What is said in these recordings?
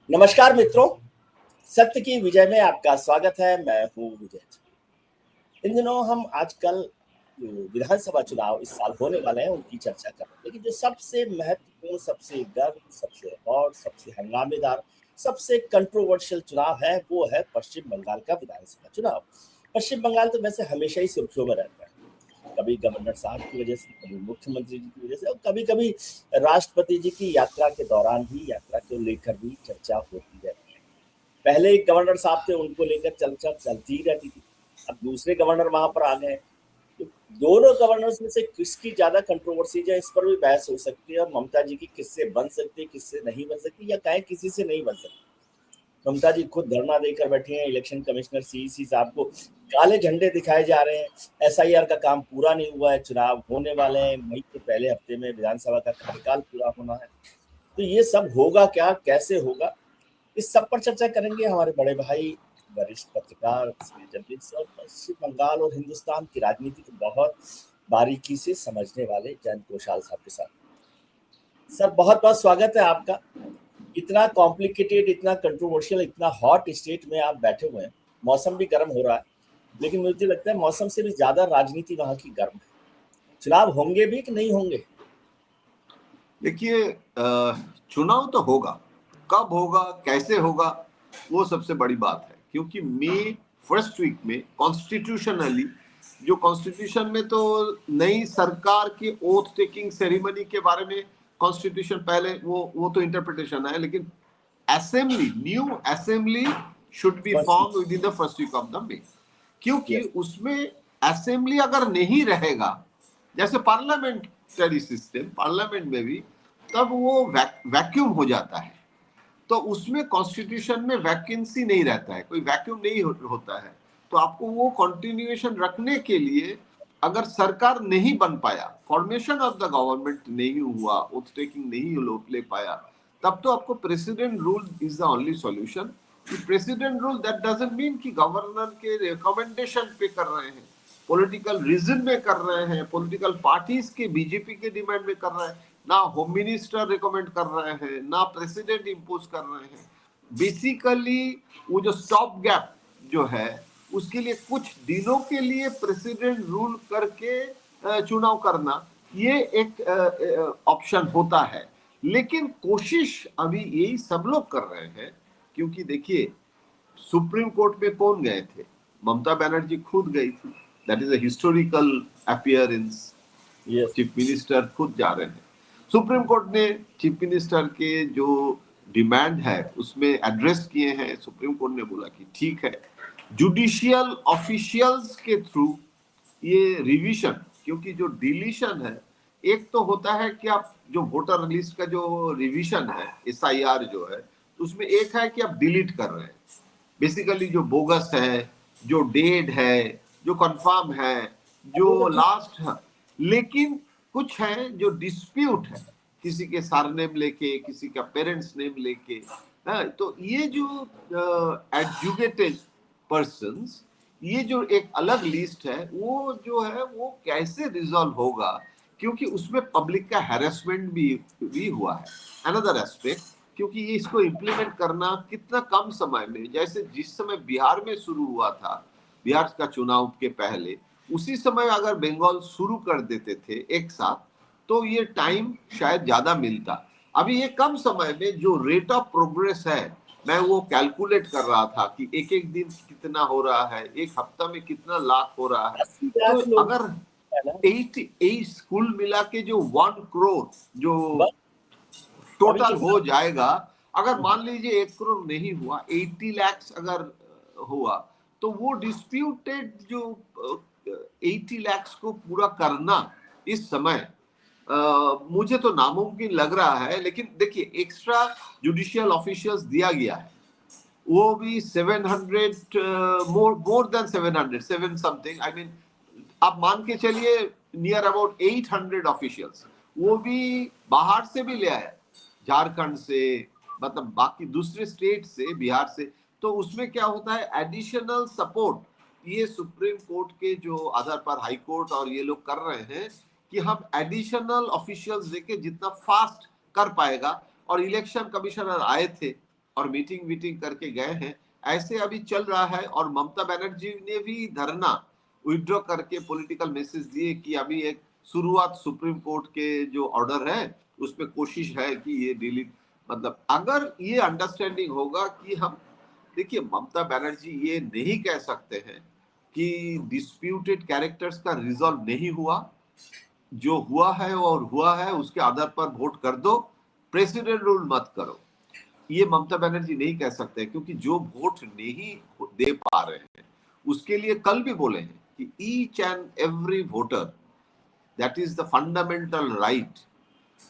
नमस्कार मित्रों, सत्य की विजय में आपका स्वागत है। मैं हूँ विजय। इन दिनों हम आजकल जो विधानसभा चुनाव इस साल होने वाले हैं उनकी चर्चा कर रहे हैं, लेकिन जो सबसे महत्वपूर्ण, सबसे गर्म, सबसे हॉट, सबसे हंगामेदार, सबसे कंट्रोवर्शियल चुनाव है वो है पश्चिम बंगाल का विधानसभा चुनाव। पश्चिम बंगाल तो वैसे हमेशा ही सुर्खियों में रहता है, कभी गवर्नर साहब की वजह से, कभी मुख्यमंत्री जी की वजह से और कभी-कभी राष्ट्रपति जी की यात्रा के दौरान भी, यात्रा को लेकर भी चर्चा होती रहती है। पहले एक गवर्नर साहब थे, उनको लेकर चर्चा चलती ही रहती थी। अब दूसरे गवर्नर वहां पर आ गए, तो दोनों गवर्नर्स में से किसकी ज्यादा कंट्रोवर्सी है इस पर भी बहस हो सकती है, और ममता जी की किससे बन सकती है, किससे नहीं बन सकती, या कहें किसी से नहीं बन सकती। ममता जी खुद धरना देकर बैठी हैं, इलेक्शन कमिश्नर सीईसी साहब को काले झंडे दिखाए जा रहे हैं, एसआईआर का काम पूरा नहीं हुआ है, चुनाव होने वाले हैं, मई के पहले हफ्ते में विधानसभा का कार्यकाल पूरा होना है। तो ये सब होगा क्या, कैसे होगा, इस सब पर चर्चा करेंगे हमारे बड़े भाई, वरिष्ठ पत्रकार, जर्नलिस्ट और पश्चिम बंगाल और हिंदुस्तान की राजनीति को बहुत बारीकी से समझने वाले जयंत कौशाल साहब के साथ। सर, बहुत बहुत स्वागत है आपका। इतना कॉम्प्लिकेटेड, इतना कंट्रोवर्शियल, इतना हॉट स्टेट में आप बैठे हुए हैं। मौसम भी गर्म हो रहा है, लेकिन मुझे लगता है मौसम से भी ज्यादा राजनीति वहां की गर्म है। चुनाव होंगे भी कि नहीं होंगे? देखिए, चुनाव तो होगा, कब होगा, कैसे होगा, वो सबसे बड़ी बात है। क्योंकि मई फर्स्ट वीक में कॉन्स्टिट्यूशनली, जो कॉन्स्टिट्यूशन में तो नई सरकार की ओथ टेकिंग सेरेमनी के बारे में कॉन्स्टिट्यूशन पहले वो तो इंटरप्रिटेशन है, लेकिन assembly, new assembly should be form within the first week of the May. क्योंकि उसमें असेंबली अगर नहीं रहेगा, जैसे पार्लियामेंटरी सिस्टम, पार्लियामेंट में भी तब वो वैक्यूम हो जाता है। तो उसमें कॉन्स्टिट्यूशन में वैकेंसी नहीं रहता है, कोई वैक्यूम नहीं होता है। तो आपको वो कंटिन्यूएशन रखने के लिए, अगर सरकार नहीं बन पाया, फॉर्मेशन ऑफ द गवर्नमेंट नहीं हुआ, ओथ टेकिंग नहीं ले पाया, तब तो आपको president rule is the only solution. President rule that doesn't mean कि गवर्नर के रिकमेंडेशन पे कर रहे हैं, पॉलिटिकल रीजन में कर रहे हैं, पॉलिटिकल पार्टीज के, बीजेपी के डिमांड में कर रहे हैं। ना होम मिनिस्टर रिकमेंड कर रहे हैं, ना प्रेसिडेंट इंपोज कर रहे हैं। बेसिकली वो जो स्टॉप गैप जो है, उसके लिए कुछ दिनों के लिए प्रेसिडेंट रूल करके चुनाव करना, ये एक ऑप्शन होता है। लेकिन कोशिश अभी यही सब लोग कर रहे हैं। क्योंकि देखिए, सुप्रीम कोर्ट में कौन गए थे? ममता बनर्जी खुद गई थी। That is a historical appearance. Chief minister खुद जा रहे हैं सुप्रीम कोर्ट ने। चीफ मिनिस्टर के जो डिमांड है उसमें एड्रेस किए हैं। सुप्रीम कोर्ट ने बोला कि ठीक है, जुडिशियल ऑफिशियल्स के थ्रू ये रिवीजन, क्योंकि जो डिलीशन है, एक तो होता है कि आप जो वोटर लिस्ट का जो रिवीजन है, एसआईआर जो है, तो उसमें एक है कि आप डिलीट कर रहे हैं बेसिकली जो बोगस है, जो डेड है, जो कंफर्म है, जो लास्ट है। लेकिन कुछ है जो डिस्प्यूट है, किसी के सरनेम लेके, किसी का पेरेंट्स नेम लेके। तो ये जो एडजुकेटेड पर्सन्स, ये जो एक अलग लिस्ट है, वो जो है वो कैसे रिजॉल्व होगा? क्योंकि उसमें पब्लिक का हैरेसमेंट भी हुआ है, अनदर एस्पेक्ट। क्योंकि ये इसको इम्प्लीमेंट करना कितना कम समय में, जैसे जिस समय बिहार में शुरू हुआ था, बिहार का चुनाव के पहले, उसी समय अगर बंगाल शुरू कर देते थे एक साथ, तो ये टाइम शायद ज्यादा मिलता। अभी ये कम समय में जो रेट ऑफ प्रोग्रेस है, मैं वो कैलकुलेट कर रहा था कि एक एक दिन कितना हो रहा है, एक हफ्ता में कितना लाख हो रहा है। तो अगर 8 स्कूल मिला के जो 1 करोड़ जो टोटल हो जाएगा, अगर मान लीजिए 1 करोड़ नहीं हुआ, 80 लाख अगर हुआ, तो वो डिस्प्यूटेड जो 80 लाख को पूरा करना इस समय मुझे तो नामुमकिन लग रहा है। लेकिन देखिए, एक्स्ट्रा जुडिशियल ऑफिशियल्स दिया गया है, वो भी 700, more than 700, 7 something, I mean आप मान के चलिए नियर अबाउट 800 ऑफिशियल्स, वो भी बाहर से भी ले आया, झारखंड से, मतलब बाकी दूसरे स्टेट से, बिहार से। तो उसमें क्या होता है, एडिशनल सपोर्ट ये सुप्रीम कोर्ट के जो आधार पर हाई कोर्ट और ये लोग कर रहे हैं कि हम एडिशनल ऑफिशियल्स देके जितना फास्ट कर पाएगा। और इलेक्शन कमिश्नर आए थे, और मीटिंग वीटिंग करके गए हैं, ऐसे अभी चल रहा है। और ममता बनर्जी ने भी धरना विड्रॉ करके पॉलिटिकल मैसेज दिए कि अभी एक शुरुआत सुप्रीम कोर्ट के जो ऑर्डर है उसमें कोशिश है कि ये डिलीट, मतलब अगर ये अंडरस्टैंडिंग होगा कि हम, देखिए ममता बनर्जी ये नहीं कह सकते हैं कि डिस्प्यूटेड कैरेक्टर्स का रिजॉल्व नहीं हुआ, जो हुआ है और हुआ है उसके आधार पर वोट कर दो, प्रेसिडेंट रूल मत करो, ये ममता बनर्जी नहीं कह सकते। क्योंकि जो वोट नहीं दे पा रहे हैं उसके लिए कल भी बोले हैं कि each and every voter, that is the fundamental right,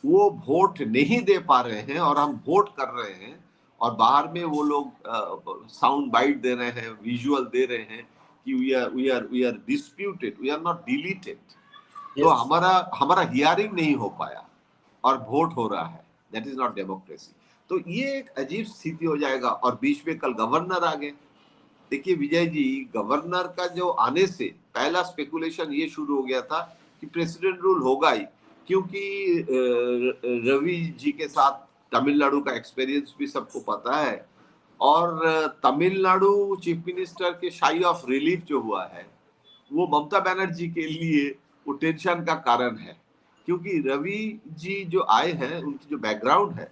वो वोट नहीं दे पा रहे हैं और हम वोट कर रहे हैं, और बाहर में वो लोग साउंड बाइट दे रहे हैं, विजुअल दे रहे हैं कि we are disputed, we are not deleted. तो Yes. हमारा हियरिंग नहीं हो पाया और वोट हो रहा है, दैट इज नॉट डेमोक्रेसी। तो ये एक अजीब स्थिति हो जाएगा। और बीच में कल गवर्नर आ गए। देखिए विजय जी, गवर्नर का जो आने से पहला स्पेकुलेशन ये शुरू हो गया था कि प्रेसिडेंट रूल होगा ही, क्योंकि रवि जी के साथ तमिलनाडु का एक्सपीरियंस भी सबको पता है। और तमिलनाडु चीफ मिनिस्टर के शाई ऑफ रिलीफ जो हुआ है वो ममता बनर्जी के लिए वो टेंशन का कारण है। क्योंकि रवि जी जो आए हैं उनकी जो बैकग्राउंड है,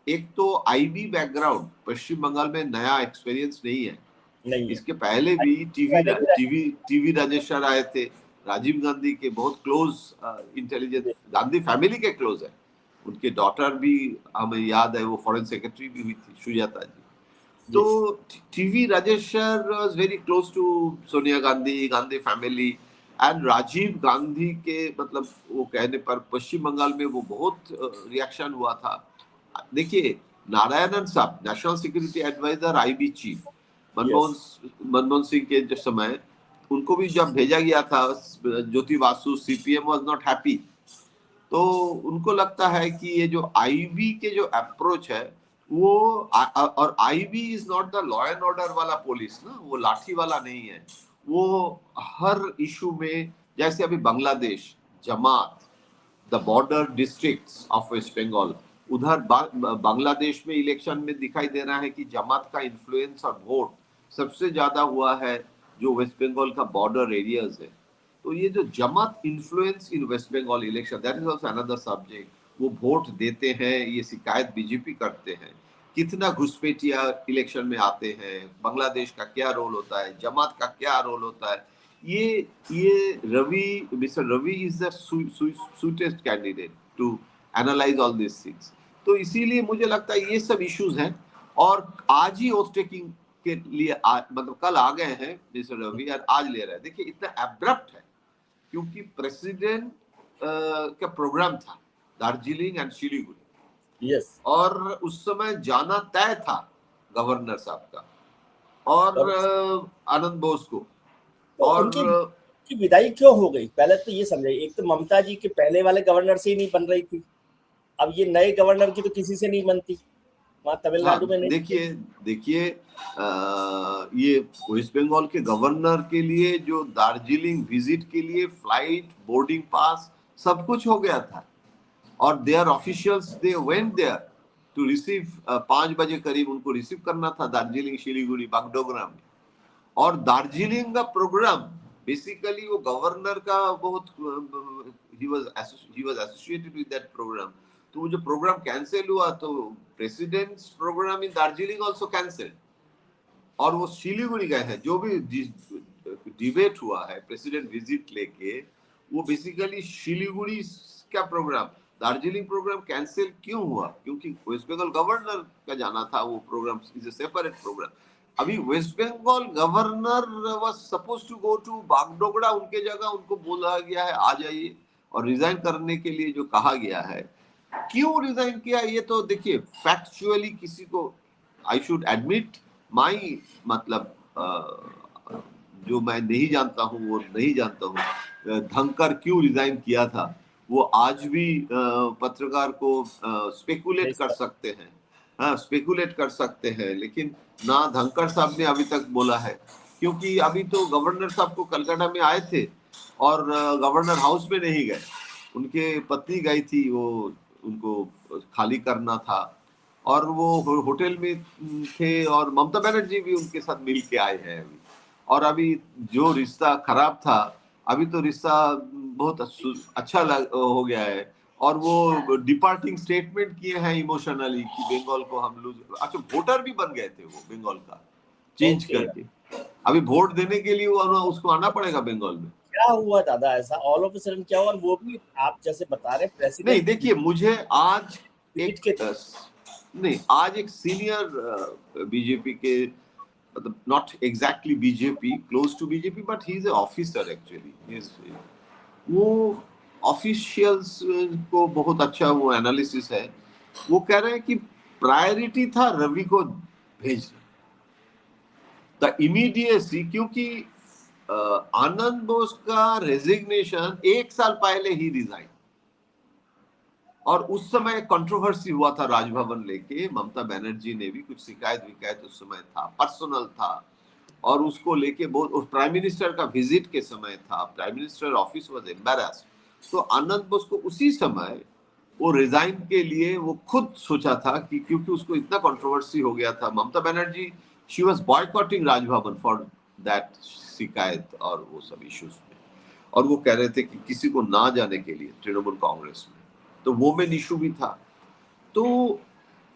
एक तो आईबी बैकग्राउंड, पश्चिम बंगाल में नया एक्सपीरियंस नहीं है। नहीं है। इसके पहले भी पहले भी रहे। टीवी राजेश्वर आए थे, राजीव गांधी के बहुत क्लोज, इंटेलिजेंस, गांधी फैमिली के क्लोज है। उनके डॉटर भी हमें याद है, वो फॉरेन सेक्रेटरी भी हुई थी, सुजाता जी। तो TV Rajeshwar was very close to Sonia Gandhi, Gandhi family and Rajiv Gandhi के, मतलब वो कहने पर पश्चिम बंगाल में वो बहुत रिएक्शन हुआ था। देखिए नारायणन साहब, national security adviser, IB chief, Manmohan Singh के जो समय उनको भी जब भेजा गया था Jyoti Basu, CPM was not happy. तो उनको लगता है कि ये जो आईबी के जो अप्रोच है वो, और IB is not the law and order वाला पुलिस ना, वो लाठी वाला नहीं है। वो हर इशू में, जैसे अभी Bangladesh, Jamaat, the border districts of West Bengal, उधर बांग्लादेश में इलेक्शन में दिखाई दे रहा है कि जमात का इन्फ्लुएंस और वोट सबसे ज्यादा हुआ है जो वेस्ट बंगाल का बॉर्डर एरियाज है। तो ये जो Jamaat influence in West Bengal election, that is also another subject. वो वोट देते हैं, ये शिकायत बीजेपी करते हैं, कितना घुसपैठिया इलेक्शन में आते हैं, बांग्लादेश का क्या रोल होता है, जमात का क्या रोल होता है। ये mister Ravi is the suitest candidate to analyse all this things. तो इसीलिए मुझे लगता है ये सब इश्यूज हैं। और आज ही ओथ टेकिंग के लिए मतलब कल आ गए हैं मिस्टर रवि और आज ले रहे हैं। देखिए इतना एब्रप्ट है क्योंकि प्रेसिडेंट का प्रोग्राम था दार्जिलिंग एंड शिलीगुड़ी, और उस समय जाना तय था गवर्नर साहब का और आनंद बोस को। तो और उनकी विदाई क्यों हो गई? पहले तो ये समझाइए। एक तो ममता जी के पहले वाले गवर्नर से ही नहीं बन रही थी, अब ये नए गवर्नर की तो किसी से नहीं बनती वहाँ तमिलनाडु में। नहीं, देखिए ये वेस्ट बंगाल के गवर्नर के लिए जो दार्जिलिंग विजिट के लिए फ्लाइट, बोर्डिंग पास सब कुछ हो गया था, और their officials they went there to receive, 5 बजे करीब उनको रिसीव करना था दार्जिलिंग, शिलीगुड़ी, बागडोगरा में। और दार्जिलिंग का प्रोग्राम बेसिकली वो गवर्नर का बहुत, he was associated with that program. तो वो जो प्रोग्राम कैंसिल हुआ तो president's program in Darjeeling also cancel, और वो शिलीगुड़ी गए हैं। जो भी डिबेट हुआ है प्रेसिडेंट विजिट लेके, वो बेसिकली शिलीगुड़ी का प्रोग्राम, दार्जिलिंग प्रोग्राम कैंसिल क्यों हुआ? क्योंकि वेस्ट बंगाल गवर्नर का जाना था, वो programme is a separate programme. अभी West Bengal governor was suppose to go to Bagdogra, उनके जगह उनको बोला गया है आ जाइए, और रिजाइन करने के लिए जो कहा गया है। क्यों रिजाइन किया ये तो देखिए फैक्चुअली किसी को, आई शुड एडमिट माई, मतलब जो मैं नहीं जानता हूँ वो नहीं जानता हूँ धनकर क्यों रिजाइन किया था, वो आज भी पत्रकार को स्पेकुलेट कर सकते हैं, हाँ स्पेकुलेट कर सकते हैं, लेकिन ना धनकर साहब ने अभी तक बोला है। क्योंकि अभी तो गवर्नर साहब को कलकत्ता में आए थे और गवर्नर हाउस में नहीं गए, उनके पत्नी गई थी, वो उनको खाली करना था। और वो होटल में थे और ममता बनर्जी भी उनके साथ मिल के आए हैं अभी। और अभी जो रिश्ता खराब था, अभी तो रिश्ता बहुत अच्छा हो गया है। और वो डिपार्टिंग स्टेटमेंट किए हैं इमोशनली कि बंगाल को हम लूज, अच्छा वोटर भी बन गए थे वो बंगाल का चेंज ओके। करके। अभी वोट देने के लिए वो उसको आना पड़ेगा बंगाल में। क्या हुआ दादा ऐसा ऑल ऑफ अ सडन क्या हुआ? और वो भी आप जैसे बता रहे नहीं प्रेसिडेंट देखिए, मुझे आज विजिट एक के नहीं, आज एक सीनियर बीजेपी के, मतलब not exactly BJP, close to BJP, but he is a officer actually. वो ऑफिशियल्स को बहुत अच्छा वो एनालिसिस है। वो कह रहे हैं कि प्रायोरिटी था रवि को भेजना, द इमीडिएसी, क्योंकि आनंद बोस का रेजिग्नेशन 1 साल पहले ही रिजाइन, और उस समय कंट्रोवर्सी हुआ था राजभवन लेके। ममता बनर्जी ने भी कुछ शिकायत विकायत उस समय था, पर्सनल था, और उसको लेके बहुत, प्राइम मिनिस्टर का विजिट के समय था, prime minister office was embarrassed. तो आनंद बोस को उसी समय वो रिजाइन के लिए वो खुद सोचा था कि क्योंकि उसको इतना कंट्रोवर्सी हो गया था। Mamata Banerjee she was boycotting Raj Bhavan for that शिकायत और वो सब इश्यूज में, और वो कह रहे थे कि किसी को ना जाने के लिए तृणमूल कांग्रेस में, तो वो में इशू भी था। तो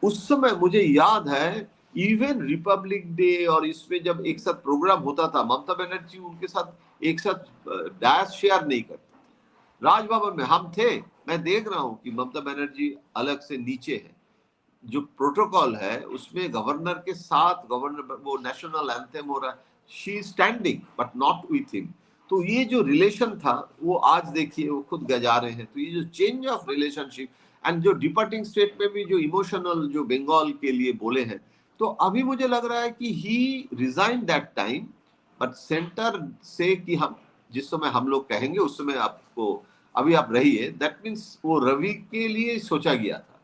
उस समय मुझे याद है, इवन रिपब्लिक डे और इसमें जब एक साथ प्रोग्राम होता था, ममता बनर्जी उनके साथ एक साथ डैश शेयर नहीं करते। राजभवन में हम थे, मैं देख रहा हूं कि ममता बनर्जी अलग से नीचे है। जो प्रोटोकॉल है उसमें गवर्नर के साथ, गवर्नर वो नेशनल एंथम हो रहा है, she standing but not with him. तो ये जो रिलेशन था वो आज देखिए वो खुद गजा रहे हैं। तो ये जो चेंज ऑफ रिलेशनशिप, एंड जो डिपार्टिंग स्टेट में भी जो इमोशनल जो बंगाल के लिए बोले हैं, तो अभी मुझे लग रहा है कि he resign that time, but centre से कि हम जिस समय हम लोग कहेंगे उस समय आपको अभी आप रहिए, दैट मीन्स वो रवि के लिए सोचा गया था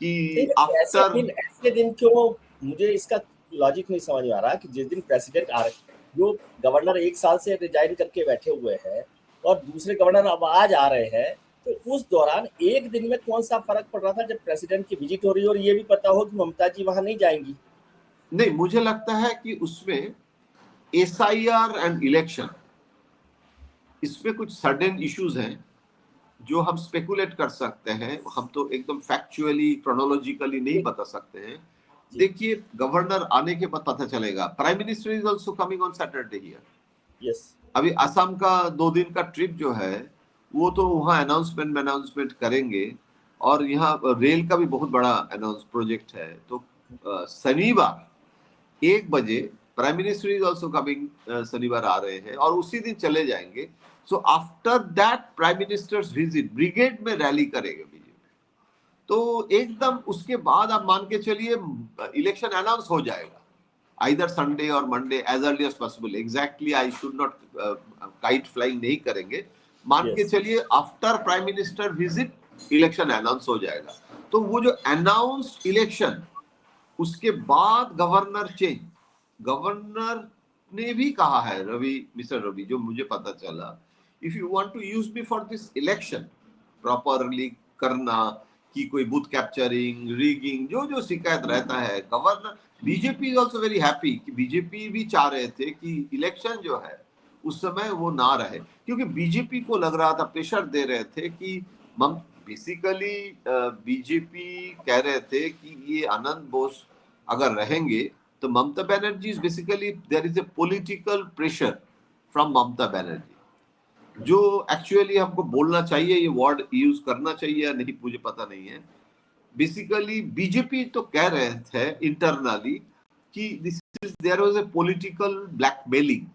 नहीं, कि लेकिन आफ्टर। ऐसे दिन क्यों? मुझे इसका लॉजिक नहीं समझ में आ रहा कि जिस दिन प्रेसिडेंट आ रहे, जो गवर्नर 1 साल से रिजाइन करके बैठे हुए हैं और दूसरे गवर्नर अब आज आ रहे हैं, तो उस दौरान एक दिन में कौन सा फर्क पड़ रहा था जब प्रेसिडेंट की विजिट हो रही है और ये भी पता हो कि ममता जी वहां नहीं जाएंगी? नहीं, मुझे लगता है कि उसमें एसआईआर एंड इलेक्शन, इसमें कुछ सडन इश्यूज हैं जो हम स्पेकुलेट कर सकते हैं। हम तो एकदम फैक्चुअली क्रोनोलॉजिकली नहीं जी। बता सकते हैं। जी। देखिए, गवर्नर आने के बाद पता चलेगा। Prime minister is also coming on Saturday here. Yes. अभी असम का 2 दिन का ट्रिप जो है वो तो वहाँ अनाउंसमेंट करेंगे, और यहाँ रेल का भी बहुत बड़ा अनाउंस प्रोजेक्ट है। तो शनिवार 1 बजे prime minister is also coming, शनिवार आ रहे हैं और उसी दिन चले जाएंगे। So after that prime ministers visit, brigade में रैली करेंगे बीजेपी। तो एकदम उसके बाद आप मान के चलिए इलेक्शन अनाउंस हो जाएगा, आइदर संडे और Monday, as early as possible. Exactly I should not, kite flying नहीं करेंगे, मान के यस। चलिए after prime minister visit election announce हो जाएगा। तो वो जो अनाउंस्ड इलेक्शन, उसके बाद गवर्नर चेंज, गवर्नर ने भी कहा है, रवि, मिस्टर रवि, जो मुझे पता चला, if you want to use me for this election properly करना, कि कोई बूथ कैप्चरिंग, रिगिंग, जो जो शिकायत रहता है, governor, BJP is also very happy कि बीजेपी भी चाह रहे थे कि इलेक्शन जो है उस समय वो ना रहे, क्योंकि बीजेपी को लग रहा था, प्रेशर दे रहे थे कि बेसिकली बीजेपी कह रहे थे कि ये आनंद बोस अगर रहेंगे तो Mamata Banerjee is basically, there is a political pressure from Mamata Banerjee, जो एक्चुअली हमको बोलना चाहिए, ये वर्ड यूज करना चाहिए या नहीं मुझे पता नहीं है। बेसिकली बीजेपी तो कह रहे थे इंटरनली कि this is, there was a political blackmailing.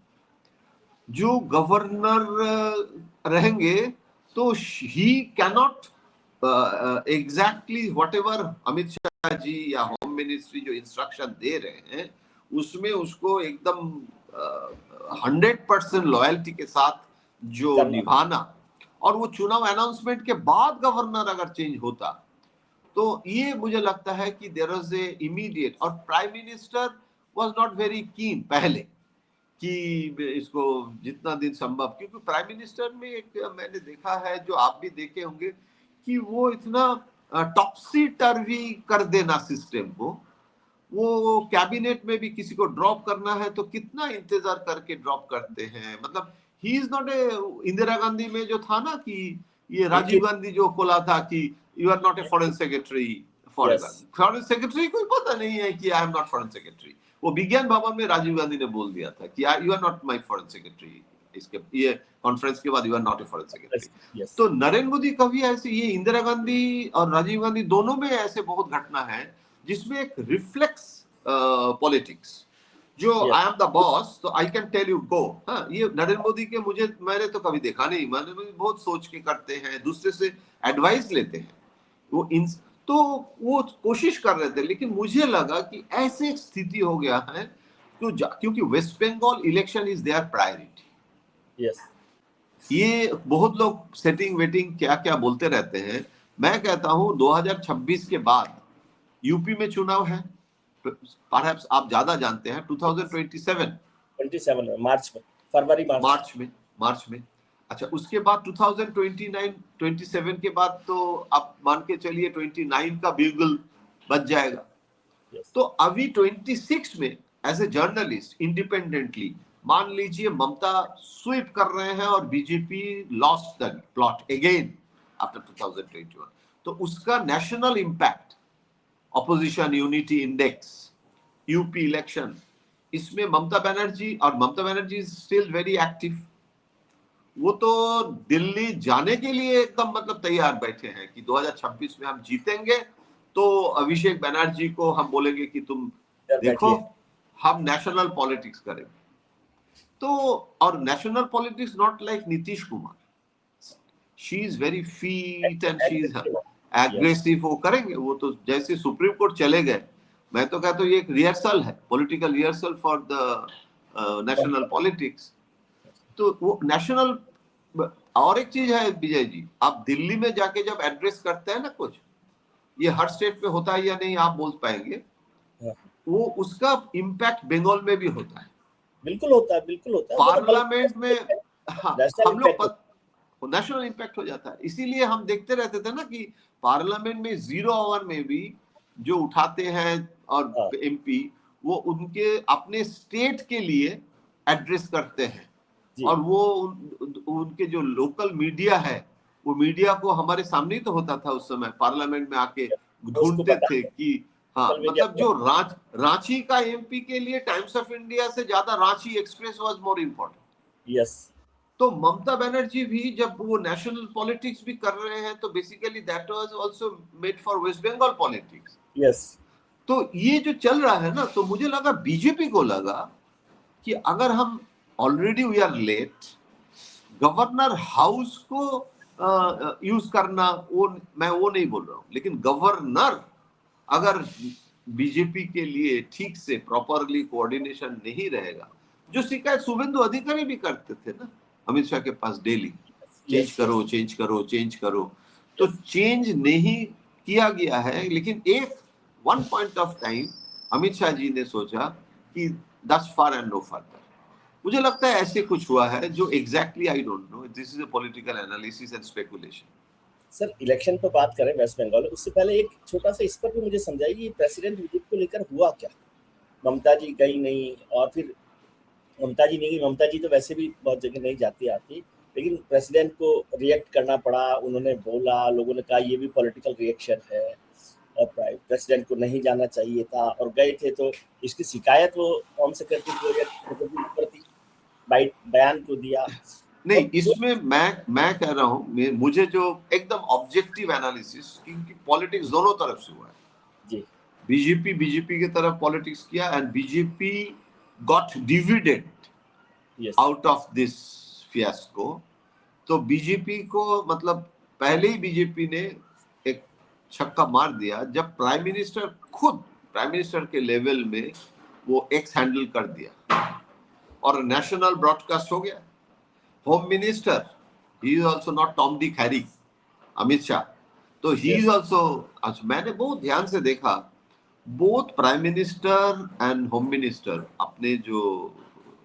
जो गवर्नर रहेंगे तो he cannot exactly what ever Amit Shah ji या होम मिनिस्ट्री जो इंस्ट्रक्शन दे रहे हैं उसमें उसको एकदम 100% लॉयल्टी के साथ जो करना। निभाना। और वो चुनाव अनाउंसमेंट के बाद गवर्नर अगर चेंज होता तो ये मुझे लगता है कि देयर वाज ए इमीडिएट, और prime minister was not very keen पहले कि इसको जितना दिन संभव, क्योंकि प्राइम मिनिस्टर में एक मैंने देखा है, जो आप भी देखे होंगे, कि वो इतना टॉप्सी टर्वी कर देना सिस्टम को। वो कैबिनेट में भी किसी को ड्रॉप करना है तो कितना इंतजार करके ड्रॉप करते हैं। मतलब he is not a, Indira Gandhi में जो था ना कि ये राजीव गांधी जो बोला था कि you are not a foreign secretary, foreign secretary को पता नहीं है कि I am not foreign secretary. वो विज्ञान भवन में राजीव गांधी ने बोल दिया था कि you are not my foreign secretary, इसके ये कॉन्फ्रेंस के बाद you are not a foreign secretary. तो नरेंद्र मोदी का भी ऐसे, ये इंदिरा गांधी और राजीव गांधी दोनों में ऐसे बहुत घटना है जिसमें एक रिफ्लेक्स पॉलिटिक्स, जो आई एम द बॉस तो I can tell you go. हाँ, ये नरेंद्र मोदी के मैंने तो कभी देखा नहीं। मैंने बहुत सोच के करते हैं, दूसरे से एडवाइस लेते हैं वो तो वो कोशिश कर रहे थे। लेकिन मुझे लगा कि ऐसे एक स्थिति हो गया है क्योंकि West Bengal election is their priority. ये बहुत लोग सेटिंग वेटिंग क्या क्या बोलते रहते हैं। मैं कहता हूं 2026 के बाद यूपी में चुनाव है, परहैप्स आप ज्यादा जानते हैं, 2027 मार्च में, फरवरी मार्च में। अच्छा, उसके बाद 2027 के बाद तो आप मान के चलिए 29 का बिगुल बच जाएगा। तो अभी 26 में एज ए जर्नलिस्ट इंडिपेंडेंटली मान लीजिए ममता स्वीप कर रहे हैं और BJP lost the plot again after 2021, तो उसका national impact, opposition unity index, UP election, इसमें Mamata Banerjee is still very active. वो तो दिल्ली जाने के लिए एकदम मतलब तैयार बैठे हैं कि 2026 में हम जीतेंगे तो अभिषेक बनर्जी को हम बोलेंगे कि तुम देखो हम नेशनल पॉलिटिक्स करेंगे। तो और national politics not like Nitish Kumar, she is very feet and she is aggressive. वो करेंगे, वो तो जैसे सुप्रीम कोर्ट चले गए, मैं तो कहता हूँ ये एक रिहर्सल है, political rehearsal for the national politics. तो वो नेशनल। और एक चीज है विजय जी, आप दिल्ली में जाके जब एड्रेस करते हैं ना कुछ, ये हर स्टेट पे होता है या नहीं आप बोल पाएंगे, वो उसका इम्पैक्ट बंगाल में भी होता है। बिल्कुल होता है पार्लियामेंट में। हाँ, हम लोग नेशनल इम्पैक्ट हो जाता है। इसीलिए हम देखते रहते थे ना कि पार्लियामेंट में 0 आवर में भी जो उठाते हैं और एमपी वो उनके अपने स्टेट के लिए एड्रेस करते हैं। और वो उनके जो लोकल मीडिया है, वो मीडिया को हमारे सामने ही तो होता था उस समय, पार्लियामेंट में आके ढूंढते थे कि हाँ, मतलब जो रांची का एमपी के लिए टाइम्स ऑफ इंडिया से ज्यादा Ranchi express was more important. Yes. तो ममता बनर्जी भी जब वो नेशनल पॉलिटिक्स भी कर रहे हैं तो basically that was also made for West Bengal politics. Yes. तो ये जो चल रहा है ना, तो मुझे लगा बीजेपी को लगा कि अगर हम already we are late, governor house को यूज करना, मैं वो नहीं बोल रहा हूं, लेकिन गवर्नर अगर बीजेपी के लिए ठीक से प्रॉपरली कोऑर्डिनेशन नहीं रहेगा, जो शिकायत शुभेंदु अधिकारी भी करते थे ना अमित शाह के पास डेली, चेंज करो, तो चेंज नहीं किया गया है। लेकिन एक one point of time Amit Shah ji ने सोचा कि 10 फार एंड नो फर्दर। मुझे लगता है ऐसे कुछ हुआ है जो exactly I don't know, this is a political analysis and speculation. Sir, election पर बात करें वेस्ट बंगाल, उससे पहले एक छोटा सा इस पर भी मुझे समझाइए, प्रेसिडेंट विजिट को लेकर हुआ क्या? ममता जी गई नहीं, और फिर ममता जी नहीं गई, ममता जी तो वैसे भी बहुत जगह नहीं जाती आती, लेकिन प्रेसिडेंट को रिएक्ट करना पड़ा, उन्होंने बोला, लोगों ने कहा ये भी पॉलिटिकल रिएक्शन है और प्रेसिडेंट को नहीं जाना चाहिए था, और गए थे तो इसकी शिकायत वो होम सेक्रेटरी को थी, बयान को दिया। नहीं, इसमें मैं कह रहा हूँ, मुझे जो एकदम ऑब्जेक्टिव एनालिसिस, क्योंकि पॉलिटिक्स दोनों तरफ से हुआ है जी। बीजेपी की तरफ पॉलिटिक्स किया and BJP got dividend out of this fiasco. तो बीजेपी को मतलब पहले ही बीजेपी ने एक छक्का मार दिया जब प्राइम मिनिस्टर के लेवल में वो एक्स हैंडल कर दिया और नेशनल ब्रॉडकास्ट हो गया। Home minister, he is also not Tom Dick Harry, Amit Shah, तो he is also, मैंने बहुत ध्यान से देखा, both prime minister and home minister अपने जो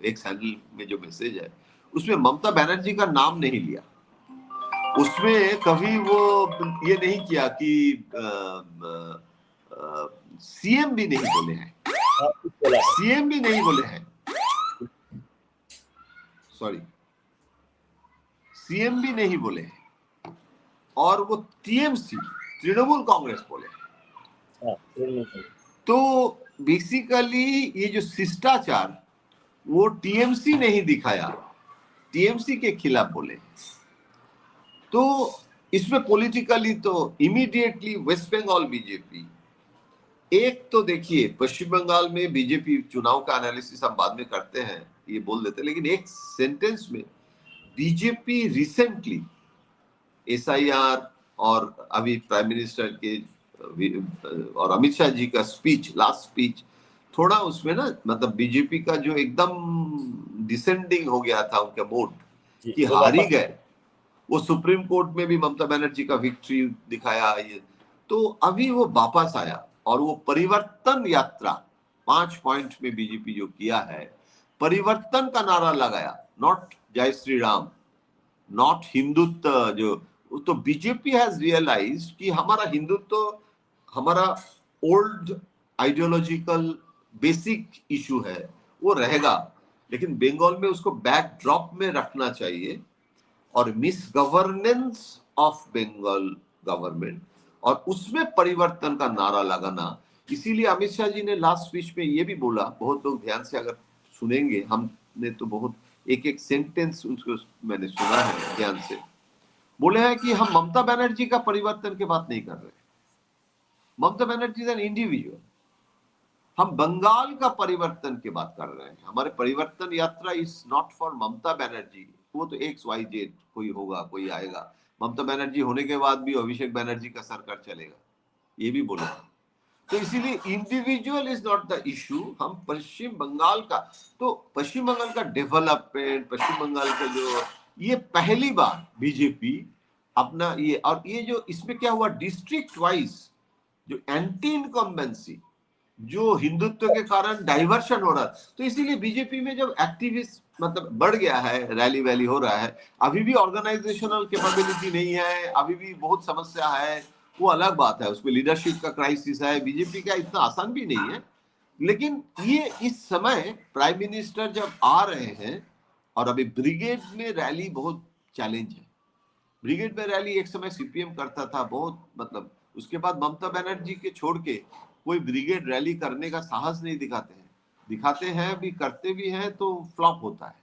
एक्स हैंडल में जो मैसेज है उसमें ममता बनर्जी का नाम नहीं लिया। उसमें कभी वो ये नहीं किया कि सीएम भी नहीं बोले हैं, हाँ, कुछ बोला है। सीएम भी नहीं बोले हैं, सॉरी, सीएम भी नहीं बोले हैं, और वो टीएमसी, तृणमूल कांग्रेस बोले हैं। हाँ, तृणमूल कांग्रेस। तो बेसिकली ये जो शिष्टाचार वो टीएमसी नहीं दिखाया, टीएमसी के खिलाफ बोले। तो इसमें पॉलिटिकली तो इमीडिएटली वेस्ट बंगाल बीजेपी, एक तो देखिए पश्चिम बंगाल में बीजेपी चुनाव का एनालिसिस हम बाद में करते हैं, ये बोल देते हैं, लेकिन एक सेंटेंस में बीजेपी रिसेंटली एसआईआर और अभी प्राइम मिनिस्टर के और अमित शाह जी का स्पीच, लास्ट स्पीच, थोड़ा उसमें ना मतलब बीजेपी का जो एकदम डिसेंडिंग हो गया था उनका मूड कि हार ही गए। वो सुप्रीम कोर्ट में भी ममता बनर्जी का विक्ट्री दिखाया ये, तो अभी वो वापस आया और वो परिवर्तन यात्रा 5 पॉइंट में बीजेपी जो किया है, परिवर्तन का नारा लगाया, नॉट जय श्री राम, नॉट हिंदुत्व, जो तो बीजेपी हैज रियलाइज्ड कि हमारा हिंदुत्व हमारा ओल्ड आइडियोलॉजिकल बेसिक इशू है, वो रहेगा, लेकिन बंगाल में उसको बैकड्रॉप में रखना चाहिए और misgovernance of Bengal government, और उसमें परिवर्तन का नारा लगाना। इसीलिए अमित शाह जी ने लास्ट स्पीच में ये भी बोला, बहुत लोग ध्यान से अगर सुनेंगे, हमने तो बहुत एक एक सेंटेंस उसको मैंने सुना है ध्यान से, बोले हैं कि हम ममता बनर्जी का परिवर्तन की बात नहीं कर रहे, ममता बनर्जी इज एन इंडिविजुअल, हम बंगाल का परिवर्तन की बात कर रहे हैं, हमारे परिवर्तन यात्रा is not for Mamata Banerjee, वो तो एक्स वाई जेड कोई होगा, कोई आएगा, ममता बनर्जी होने के बाद भी अभिषेक बनर्जी का सरकार चलेगा, ये भी बोला। तो इसीलिए individual is not the issue, हम पश्चिम बंगाल का, तो पश्चिम बंगाल का डेवलपमेंट, पश्चिम बंगाल का जो, ये पहली बार बीजेपी अपना ये, और ये जो इसमें क्या हुआ डिस्ट्रिक्ट वाइज जो एंटी इनकम्बेंसी, जो हिंदुत्व के कारण डाइवर्शन हो रहा, तो इसीलिए बीजेपी में जब एक्टिविस्ट मतलब बढ़ गया है, रैली वैली हो रहा है, अभी भी ऑर्गेनाइजेशनल कैपेबिलिटी नहीं है, अभी भी बहुत समस्या है, वो अलग बात है, उसमें लीडरशिप का क्राइसिस है, बीजेपी का इतना आसान भी नहीं है, लेकिन ये इस समय प्राइम मिनिस्टर जब आ रहे हैं, और अभी ब्रिगेड में रैली बहुत चैलेंज है, ब्रिगेड में रैली एक समय सीपीएम करता था बहुत, मतलब उसके बाद ममता बनर्जी के छोड़ के कोई ब्रिगेड रैली करने का साहस नहीं दिखाते हैं भी, करते भी हैं तो फ्लॉप होता है।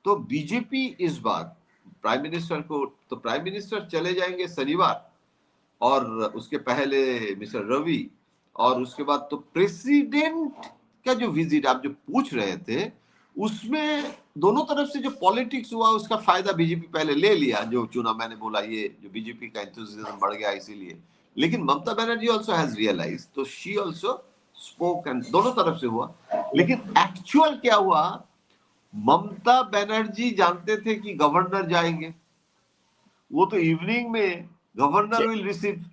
तो बीजेपी इस बार प्राइम मिनिस्टर को, तो प्राइम मिनिस्टर चले जाएंगे शनिवार, और उसके पहले मिस्टर रवि, और उसके बाद तो प्रेसिडेंट का जो विजिट आप जो पूछ रहे थे, उसमें दोनों तरफ से जो पॉलिटिक्स हुआ उसका फायदा बीजेपी पहले ले लिया, जो चुना मैंने बोला ये जो बीजेपी का एंथुसियाज्म बढ़ गया इसीलिए, लेकिन Mamata Banerjee also has realise, तो शी आल्सो स्पोक, एंड दोनों तरफ से हुआ। लेकिन एक्चुअल क्या हुआ, ममता बनर्जी जानते थे कि गवर्नर जाएंगे, वो तो इवनिंग में गवर्नर विल रिसीव,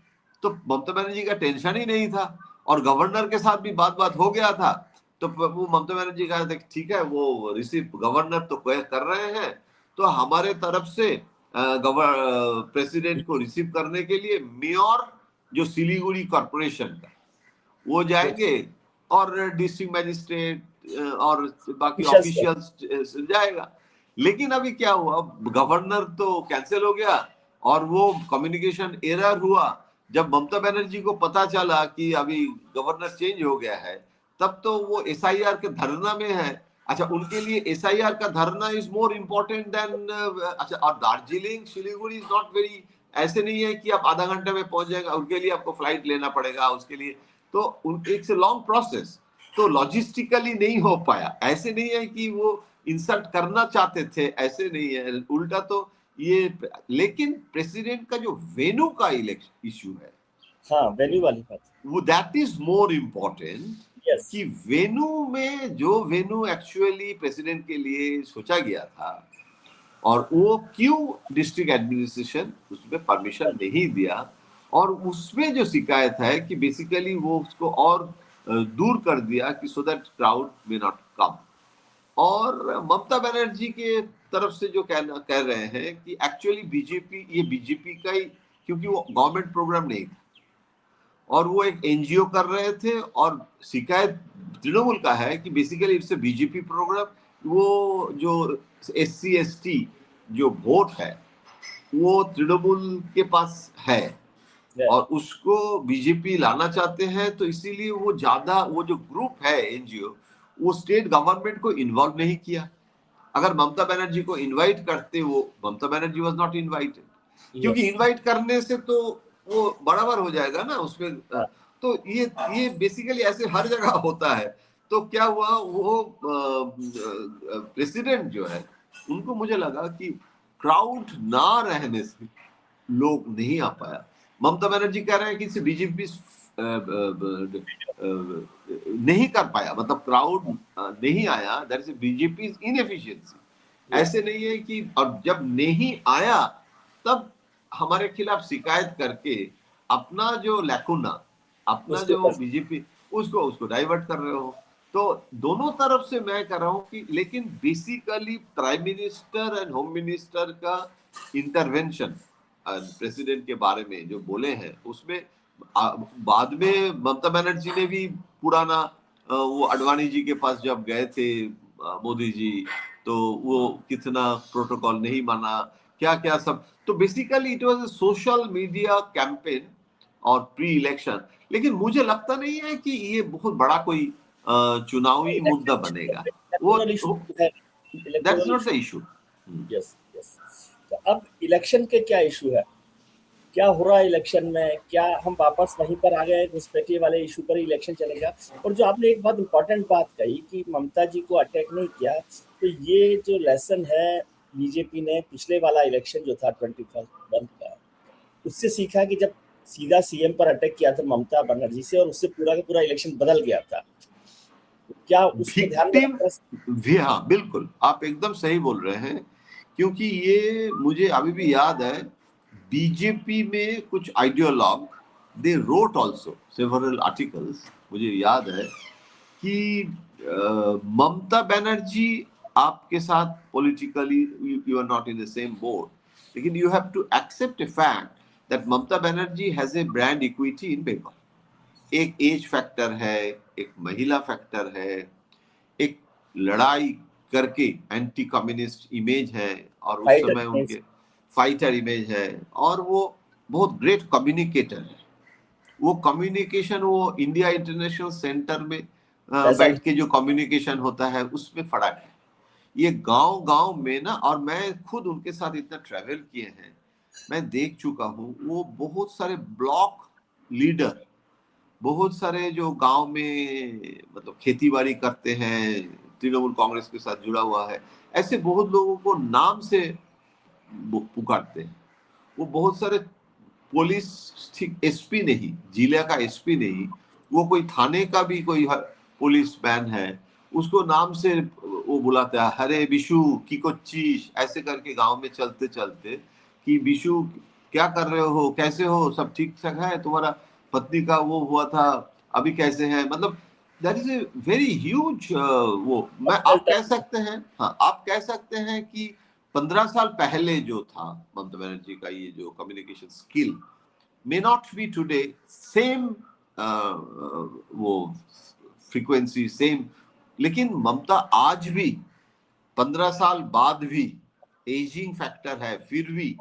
तो ममता बनर्जी का टेंशन ही नहीं था, और गवर्नर के साथ भी बात हो गया था, तो वो ममता बनर्जी कहा था ठीक है वो रिसीव गवर्नर तो कर रहे हैं, तो हमारे तरफ से प्रेसिडेंट को रिसीव करने के लिए मेयर जो सिलीगुड़ी कॉर्पोरेशन का वो जाएंगे, और डिस्ट्रिक्ट मजिस्ट्रेट और बाकी ऑफिशियल्स जाएगा। लेकिन अभी क्या हुआ, गवर्नर तो कैंसिल हो गया, और वो कम्युनिकेशन एरर हुआ, जब ममता बनर्जी को पता चला कि अभी गवर्नर चेंज हो गया है, तब तो वो एसआईआर के धरना में है। अच्छा, उनके लिए एसआईआर का धरना इज मोर इम्पोर्टेंट देन, अच्छा, और Darjeeling Siliguri is not very, ऐसे नहीं है कि आप आधा घंटे में पहुंच जाएगा, उनके लिए आपको फ्लाइट लेना पड़ेगा उसके लिए, तो इट्स ए लॉन्ग प्रोसेस, तो लॉजिस्टिकली नहीं हो पाया। ऐसे नहीं है कि वो इंसल्ट करना चाहते थे, ऐसे नहीं है, उल्टा तो ये, लेकिन प्रेसिडेंट का जो वेन्यू का इलेक्शन इशू है, हाँ, वेन्यू वाली बात, वो that is more important, yes. कि वेन्यू में जो वेन्यू एक्चुअली प्रेसिडेंट के लिए सोचा गया था, और वो क्यों डिस्ट्रिक्ट एडमिनिस्ट्रेशन उसमें परमिशन नहीं दिया, और उसमें जो शिकायत है कि बेसिकली वो उसको और दूर कर दिया कि so that crowd may not come. और ममता बनर्जी के तरफ से जो कह रहे हैं कि एक्चुअली बीजेपी का ही, क्योंकि वो गवर्नमेंट प्रोग्राम नहीं था और वो एक एनजीओ कर रहे थे, और शिकायत तृणमूल का है कि basically it's a BJP program. वो जो SC ST जो वोट है वो तृणमूल के पास है और उसको बीजेपी लाना चाहते हैं, तो इसीलिए वो ज्यादा, वो जो ग्रुप है एनजीओ, वो स्टेट गवर्नमेंट को इन्वॉल्व नहीं किया। अगर ममता बनर्जी को इनवाइट करते, वो Mamata Banerjee was not invited, क्योंकि इनवाइट करने से तो वो बराबर हो जाएगा ना उसमें। तो ये बेसिकली ऐसे हर जगह होता है। तो क्या हुआ, वो प्रेसिडेंट जो है उनको मुझे लगा कि क्राउड ना रहने से लोग नहीं आ पाया। ममता बनर्जी कह रहे हैं कि बीजेपी नहीं कर पाया, मतलब क्राउड नहीं आया, दैट इज बीजेपी इनएफिशिएंसी। ऐसे नहीं है कि, और जब नहीं आया तब हमारे खिलाफ शिकायत करके अपना जो लैकुना, अपना जो बीजेपी, उसको डाइवर्ट कर रहे हो। तो दोनों तरफ से मैं कह रहा हूं कि, लेकिन basically prime minister and home minister का इंटरवेंशन प्रेसिडेंट के बारे में जो बोले हैं, उसमें बाद में ममता बनर्जी ने भी पुराना, वो अडवाणी जी के पास जब गए थे मोदी जी, तो वो कितना प्रोटोकॉल नहीं माना, क्या क्या सब। तो basically it was a social media campaign और प्री इलेक्शन। लेकिन मुझे लगता नहीं है कि ये बहुत बड़ा कोई चुनावी मुद्दा बनेगा। वो that's not the issue. Yes yes. तो अब इलेक्शन के क्या इशू है, क्या हो रहा है इलेक्शन में, क्या हम वापस वहीं पर आ गए, घुसपैठिए वाले इशू पर इलेक्शन चलेगा? और जो आपने एक बहुत इंपॉर्टेंट बात कही कि ममता जी को अटैक नहीं किया, तो ये जो लेसन है बीजेपी ने पिछले वाला इलेक्शन जो था 21 का, उससे सीखा कि जब सीधा सीएम पर अटैक किया था ममता बनर्जी से, और उससे पूरा का पूरा इलेक्शन बदल गया था। क्या उसको ध्यान में? हाँ बिल्कुल, आप एकदम सही बोल रहे हैं, क्योंकि ये मुझे अभी भी याद है, बीजेपी में कुछ ideologue, they wrote also several articles. मुझे याद है कि ममता बनर्जी आपके साथ politically you are not in the same boat, लेकिन you have to accept a fact that Mamata Banerjee has a brand equity in Bengal. एक एज फैक्टर है, एक महिला फैक्टर है, एक लड़ाई करके एंटी कम्युनिस्ट इमेज है, और उस समय उनके फाइटर इमेज है, और वो बहुत ग्रेट कम्युनिकेटर है। वो कम्युनिकेशन, वो इंडिया इंटरनेशनल सेंटर में बैठ के जो कम्युनिकेशन होता है उसमें फर्क है। ये गांव गांव में ना, और मैं खुद उनके साथ इतना ट्रैवल किए हैं, मैं देख चुका हूँ, वो बहुत सारे ब्लॉक लीडर, बहुत सारे जो गांव में मतलब खेती बाड़ी करते हैं, तृणमूल कांग्रेस के साथ जुड़ा हुआ है, ऐसे बहुत लोगों को नाम से पुकारते हैं। वो बहुत सारे पुलिस, ठीक एसपी नहीं, जिले का एसपी नहीं, वो कोई थाने का भी कोई पुलिस मैन है, उसको नाम से वो बुलाता है, हरे बिशु की कोच्चीस, ऐसे करके गांव में चलते चलते कि बिशु क्या कर रहे हो, कैसे हो, सब ठीक ठाक है, तुम्हारा पत्नी का वो हुआ था, अभी कैसे है, मतलब that is a very huge. वो मैं, आप कह सकते हैं, हाँ आप कह सकते हैं कि 15 साल पहले जो था ममता बनर्जी का ये जो communication skill may not be today same वो फ्रीक्वेंसी सेम, लेकिन ममता आज भी 15 साल बाद भी एजिंग फैक्टर है। फिर भी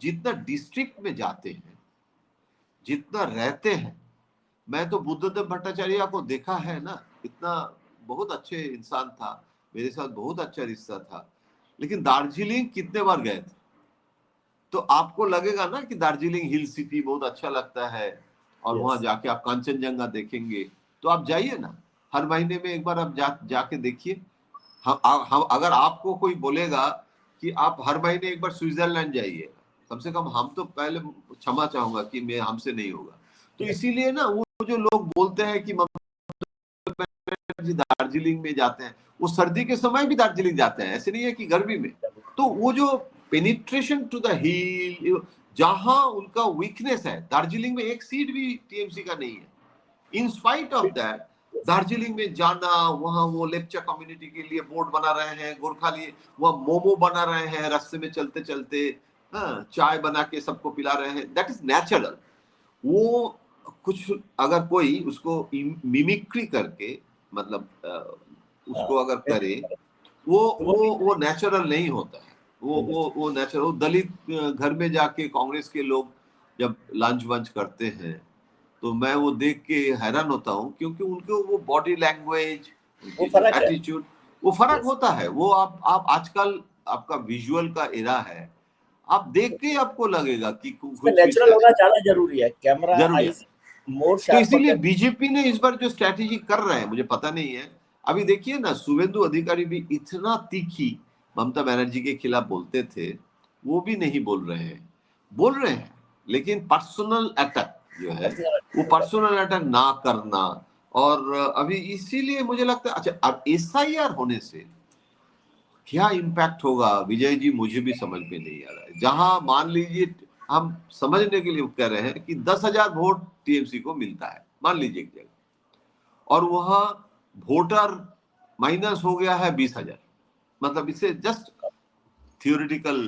जितना डिस्ट्रिक्ट में जाते हैं, जितना रहते हैं, मैं तो बुद्धदेव भट्टाचार्य को देखा है ना, इतना बहुत अच्छे इंसान था, मेरे साथ बहुत अच्छा रिश्ता था, लेकिन दार्जिलिंग कितने बार गए थे? तो आपको लगेगा ना कि दार्जिलिंग हिल सिटी बहुत अच्छा लगता है, और वहां जाके आप कांचनजंगा देखेंगे, तो आप जाइए ना, हर महीने में एक बार आप जाके देखिए। हम अगर आपको कोई बोलेगा कि आप हर महीने एक बार स्विट्जरलैंड जाइए, कम से कम हम तो पहले क्षमा चाहूंगा कि मैं, हमसे नहीं होगा। तो इसीलिए ना वो जो लोग बोलते हैं कि दार्जिलिंग में जाते हैं, वो सर्दी के समय भी दार्जिलिंग जाते हैं, ऐसे नहीं है कि गर्मी में। तो वो जो पेनिट्रेशन टू द हिल, जहां उनका वीकनेस है, दार्जिलिंग में एक सीट भी टीएमसी का नहीं है। In spite of that Darjeeling में जाना, वहां वो लेप्चा कम्युनिटी के लिए बोर्ड बना रहे हैं, गोरखा लिए वहां मोमो बना रहे हैं रास्ते में चलते चलते, हाँ, चाय बना के सबको पिला रहे हैं, दैट इज नेचुरल। वो कुछ अगर कोई उसको मिमिक्री करके, मतलब उसको अगर करे, वो तो वो वो नेचुरल नहीं होता है। वो नेचुरल, वो दलित घर में जाके कांग्रेस के लोग जब लंच वंच करते हैं तो मैं वो देख के हैरान होता हूँ, क्योंकि उनको वो बॉडी लैंग्वेज, वो उनकी जो फर्क है। एटीट्यूड, वो फर्क यस, होता है। वो आप आजकल आपका विजुअल का एरा है, आप देख के आपको लगेगा कि इसमें कुछ चीज नेचुरल होना कैसे ज्यादा जरूरी है, कैमरा जरूरी है। आईज मोर तो शार्प इसीलिए होते बीजेपी ने इस बार जो स्ट्रैटेजी कर रहे हैं मुझे पता नहीं है। अभी देखिए ना, शुभेंदु अधिकारी भी इतना तीखी ममता बनर्जी के खिलाफ बोलते थे, वो भी नहीं बोल रहे हैं, लेकिन पर्सनल अटैक जो है, वो हैं। पर्सनल अटैक ना करना। और अभी इसीलिए मुझे लगता है, अच्छा अब एसआईआर होने से क्या इम्पैक्ट होगा विजय जी, मुझे भी समझ में नहीं आ रहा है। जहां मान लीजिए, हम समझने के लिए कह रहे हैं कि 10,000 वोट टीएमसी को मिलता है, मान लीजिए एक जगह, और वहां वोटर माइनस हो गया है 20,000, मतलब इससे जस्ट थियोरिटिकल,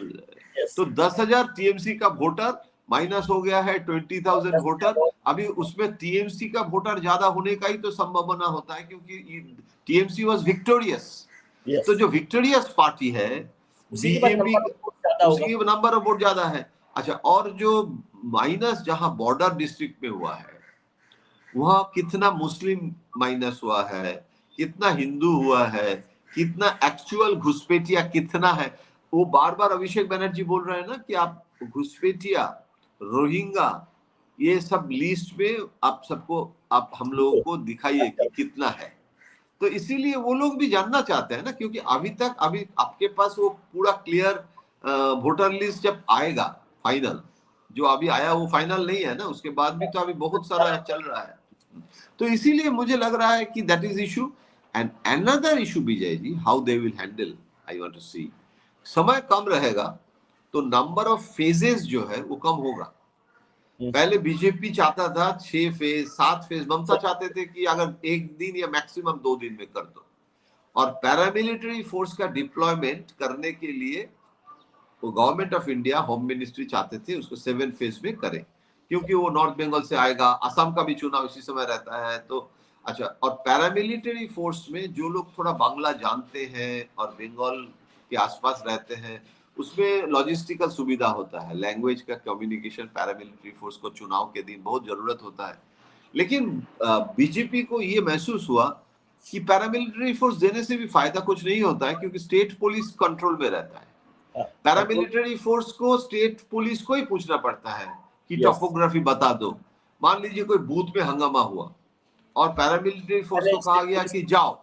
यस, तो 10,000 टीएमसी का वोटर माइनस हो गया है 20,000 वोटर। अभी उसमें टीएमसी का वोटर ज्यादा होने का ही तो संभावना होता है, क्योंकि टीएमसी वाज विक्टोरियस। तो यस, जो विक्टोरियस पार्टी है, उसी के बाद बीजेपी, नंबर ज्यादा होगा। उसकी नंबर ऑफ वोट ज्यादा है। अच्छा, और जो माइनस जहां बॉर्डर डिस्ट्रिक्ट में हुआ है, वहां कितना मुस्लिम माइनस हुआ है, कितना हिंदू हुआ है, कितना एक्चुअल घुसपैठिया कितना है। वो बार बार अभिषेक बनर्जी बोल रहे हैं ना कि आप घुसपैठिया, रोहिंगा, ये सब लिस्ट में आप सबको, आप हम लोगों को दिखाइए कि कितना है। तो इसीलिए वो लोग भी जानना चाहते हैं ना, क्योंकि अभी आपके पास वो पूरा क्लियर वोटर लिस्ट जब आएगा, फाइनल जो अभी आया वो फाइनल नहीं है ना, उसके बाद भी तो अभी बहुत सारा चल रहा है। तो इसीलिए मुझे लग रहा है कि that is issue. And another issue Vijay ji, how they will handle, I want to see. समय कम रहेगा तो नंबर ऑफ फेजेस जो है वो कम होगा। पहले बीजेपी चाहता था 6 फेज 7 फेज, ममता चाहते थे कि अगर एक दिन या मैक्सिमम 2 दिन में कर दो। और पैरामिलिट्री फोर्स का डिप्लॉयमेंट करने के लिए वो government of India, home ministry चाहते थे उसको 7 फेज में करें, क्योंकि वो नॉर्थ बंगाल से आएगा, असम का भी चुनाव इसी समय रहता है। तो अच्छा, और पैरामिलिट्री फोर्स में जो लोग थोड़ा बांग्ला जानते हैं और बंगाल के आसपास रहते हैं, उसमें लॉजिस्टिकल सुविधा होता है, लैंग्वेज का कम्युनिकेशन पैरामिलिट्री फोर्स को चुनाव के दिन बहुत जरूरत होता है। लेकिन बीजेपी को ये महसूस हुआ कि पैरामिलिट्री फोर्स देने से भी फायदा कुछ नहीं होता है, क्योंकि स्टेट पुलिस कंट्रोल में रहता है। पैरामिलिट्री फोर्स को स्टेट पुलिस को ही पूछना पड़ता है कि यस, टोपोग्राफी बता दो। मान लीजिए कोई बूथ में हंगामा हुआ और पैरामिलिट्री फोर्स को कहा गया कि जाओ,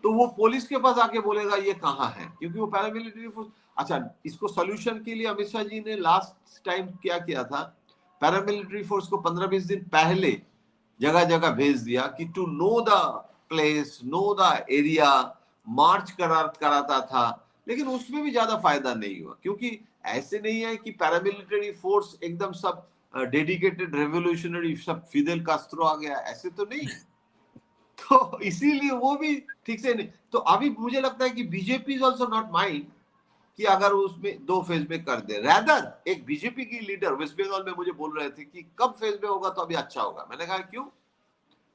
तो वो पुलिस के पास आके बोलेगा ये कहाँ है, क्योंकि वो पैरामिलिट्री फोर्स। अच्छा, इसको सोल्यूशन के लिए अमित शाह जी ने लास्ट टाइम क्या किया था, पैरामिलिट्री फोर्स को 15-20 दिन पहले जगह जगह भेज दिया कि to know the place, know the area, march कराता था। लेकिन उसमें भी ज्यादा फायदा नहीं हुआ, क्योंकि ऐसे नहीं है कि पैरामिलिट्री फोर्स एकदम सब डेडिकेटेड रेवोल्यूशनरी, सब फिदेल कास्ट्रो आ गया, ऐसे तो नहीं है। तो इसीलिए वो भी ठीक से नहीं। तो अभी मुझे लगता है कि BJP is also not mind कि अगर उसमें 2 फेज में कर दे। रैदर एक बीजेपी की लीडर वेस्ट बंगाल में मुझे बोल रहे थे कि कब फेज में होगा तो अभी अच्छा होगा। मैंने कहा क्यों,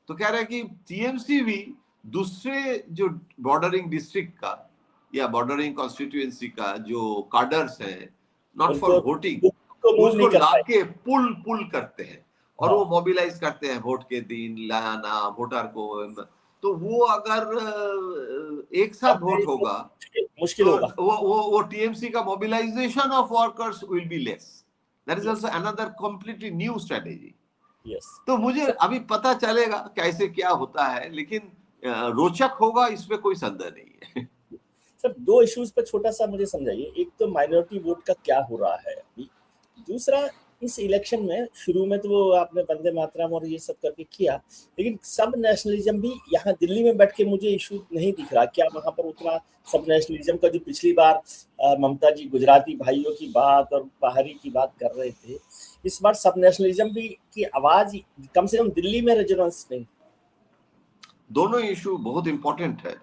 तो कह रहे हैं कि टीएमसी भी दूसरे जो बॉर्डरिंग डिस्ट्रिक्ट का या बॉर्डरिंग कॉन्स्टिट्यूएंसी का जो कार्डर्स है, नॉट फॉर उनको वोटिंग, को मूव उसको नहीं कर पाए। लाके पुल करते हैं और वो हाँ, मोबिलाइज करते हैं वोट के दिन लाना वोटर को। तो वो अगर एक साथ वोट होगा मुश्किल तो होगा। वो टीएमसी का mobilisation of workers will be less. That is yes, also another completely new strategy. Yes. तो मुझे अभी पता चलेगा कैसे क्या होता है, लेकिन रोचक होगा, इसमें कोई संदेह नहीं है। सर, दो इश्यूज पर छोटा सा मुझे समझाइए। एक तो माइनॉरिटी वोट का क्या हो रहा है अभी, दूसरा इस इलेक्शन में शुरू में तो वो आपने वंदे मातरम और ये सब करके किया, लेकिन सब नेशनलिज्म भी यहाँ दिल्ली में बैठ के मुझे इशू नहीं दिख रहा। क्या वहां पर उतना सब नेशनलिज्म का, जो पिछली बार ममता जी गुजराती भाइयों की बात और बाहरी की बात कर रहे थे, इस बार सब नेशनलिज्म भी की आवाज कम से कम दिल्ली में रेजोनेंस नहीं। दोनों इशू बहुत इंपॉर्टेंट है।